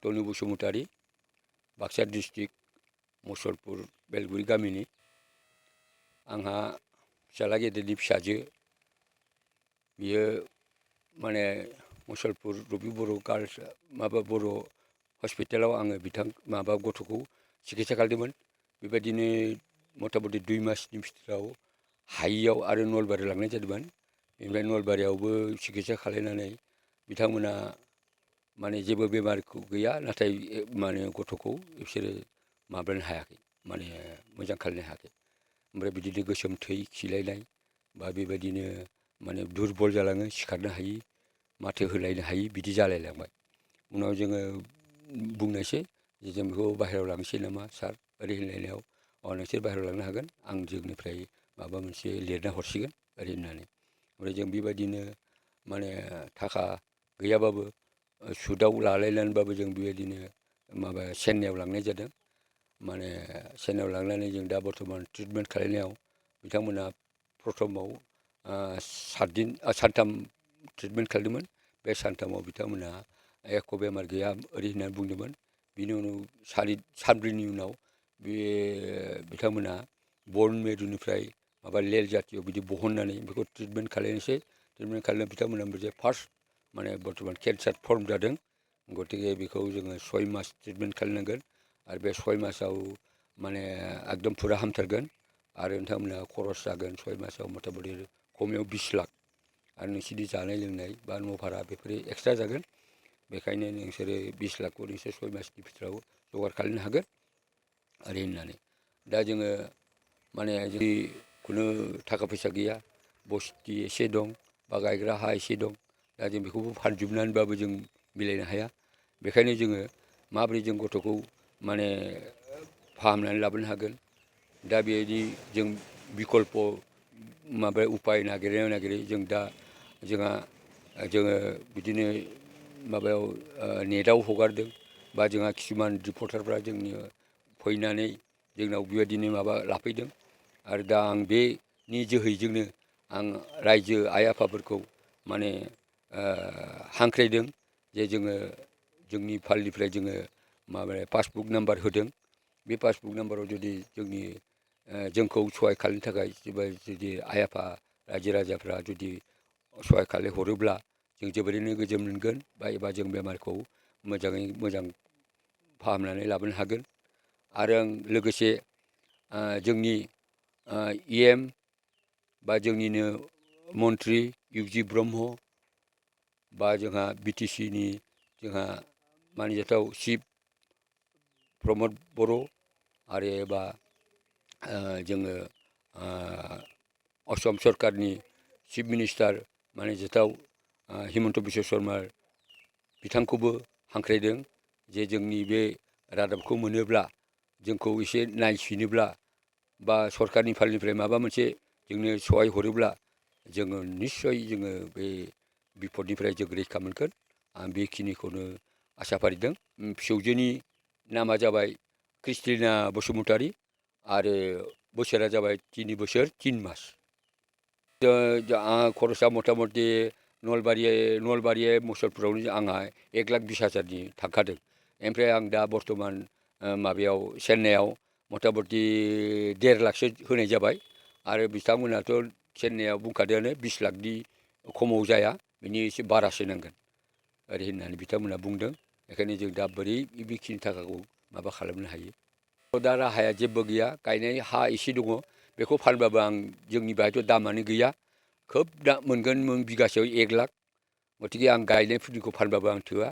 तनु Basumatary Baksa district Musalpur बेलगुरि गामिनि आंहा फिसाला गेदेरनि फिसाजो बियो माने मुसलपुर रबि बर' गार्लस माबा बर' हस्पिटालाव आङो माबा गथ'खौ सिकित्सा खालामदोंमोन। बेबायदिनो मथा मथि 2 मासनि भितराव हायियाव आरो नलबारियाव लांनाय जादोंमोन। बेनिफ्राय नलबारियावबो सिकित्सा खालामनानै बिथांमोना माने जेबो बेमारखौ गैया, नाथाय माने गथ'खौ बिसोरो माबानो हायाखै, माने मोजां खालामनो हायाखै। ओमफ्राय बिदिनो गोसोम थै खिलायनाय बा बेबायदिनो माने दुरबल जालाङो, सिखारनो हायि, माथो होलायनो हायि बिदि जालायलांबाय। उनाव जोङो बुंनायसै जे जों बेखौ बाहेरायाव लांनोसै नामा सार, ओरै होनलायनायाव नोंसोर बाहेरायाव लांनो हागोन, आं जोंनिफ्राय माबा मोनसे लिरना हरसिगोन ओरै होननानै। ओमफ्राय जों बेबायदिनो माने थाखा गैयाबाबो सुदआव लालायनानैबाबो जों बेबायदिनो माबा चेन्नाइयाव लांनाय जादों। माने चेन्नाइयाव लांनानै जों दा बर्थमान ट्रिटमेन्ट खालामनायाव बिथांमोना प्रथमाव सानथाम ट्रिटमेन्ट खालामदोंमोन। बे सानथामाव बिथांमोना एख' बेमार गैया ओरै होननानै बुंदोंमोन। बिनि उनाव सानब्रैनि उनाव बे बिथांमोना बन मेरुनिफ्राय माबा लेर जातिय बिदि बहननानै बेखौ ट्रिटमेन्ट खालामनोसै। ट्रिटमेन्ट खालामनायाव बिथांमोना मोनसे फार्स्ट माने बर्थमान केन्सार फर्म जादों। गतिके बेखौ जोङो 6 मास ट्रिटमेन्ट खालामनांगोन आरो बे 6 मासाव माने एकदम फुरा हामथारगोन आरो नोंथांमोना खरस जागोन 6 मासाव मथा मथि खमायाव 20 लाख आरो नोंसोरनि जानाय लोंनाय बा न' भारा बेफोरो एक्सट्रा जागोन। बेखायनो नोंसोरो 20 लाखखौ नोंसोर 6 मासनि भितराव जगार खालामनो हागोन ओरै होननानै। दा जोङो माने जुदि खुनु थाखा फैसा गैया, बस्ति एसे दं बा गायग्रा हा एसे दं, दा जों बेखौबो फानजोबनानैबाबो जों मिलायनो हाया। बेखायनो जोङो माबोरै जों गथ'खौ माने फाहामनानै लाबोनो हागोन, दा बेबायदि जों बिकल्प माबा उपाय नागिरै जोङो बिदिनो माबायाव नेटआव हगारदों बा जोंहा किसुमान रिपर्टारफ्रा जोंनि फैनानै जोंनाव बेबायदिनो माबा लाफैदों। आरो दा आं बेनि जोहैजोंनो आं रायजो आइ आफाफोरखौ माने हांख्रायदों जे जोंनि फालनिफ्राय जोङो माबा पासबुक नाम्बार होदों। बे पासबुक नाम्बाराव जुदि जोंखौ सहाय खालामनो थाखाय जुदि आइ आफा रायजो राजाफ्रा जुदि सहाय खालामहरोब्ला जों जोबोरैनो गोजोन मोनगोन बा एबा जों बेमारखौ मोजाङै मोजां फाहामनानै लाबोनो हागोन। आरो आं लोगोसे जोंनि EM बा जोंनिनो मन्त्रि इउजि ब्रह्म बा जोंहा BTCनि जोंहा मानजाथाव चिफ प्रमद बर' आरो एबा जोङो असम सरकारनि चिफ मिनिस्टार मानजाथाव हिमन्त बिश्व शर्मा बिथांखौबो हांख्रायदों जे जोंनि बे रादाबखौ मोनोब्ला जोंखौ एसे नायफिनोब्ला बा सरकारनि फालनिफ्राय माबा मोनसे जोंनो सहाय हरोब्ला जोङो निस्सय जोङो बे बिपदनिफ्राय जों रैखा मोनगोन। आं बेखिनिखौनो आसा फारिदों। फिसौजोनि नामा जाबाय क्रिस्टिना बसुमतारी आरो बोसोरा जाबाय 3 बोसोर 3 मास। आंहा खरसा मथा मथि नलबारि मुसलपुरावनो आंहा 1,20,000नि थांखादों। ओमफ्राय आं दा बर्थमान माबायाव चेन्नाइयाव मथा मथि 1.5 लाखसो होनाय जाबाय आरो बिथांमोनाथ' चेन्नाइयाव बुंखादोंआनो 20 लाखनि खमाव जाया, बिनि एसे बारासो नांगोन ओरै होननानै बिथांमोना बुंदों। बेखायनो जों दा बोरै बेखिनि थाखाखौ माबा खालामनो हायो। दा राहाया जेबो गैया, गायनाय हा एसे दङ, बेखौ फानबाबो जोंनि बाहायथ' दामानो गैया। खोब दा मोनगोन बिगासेयाव 1 लाख। गतिके आं गायनाय फुलिखौ फानबाबो आं थोआ।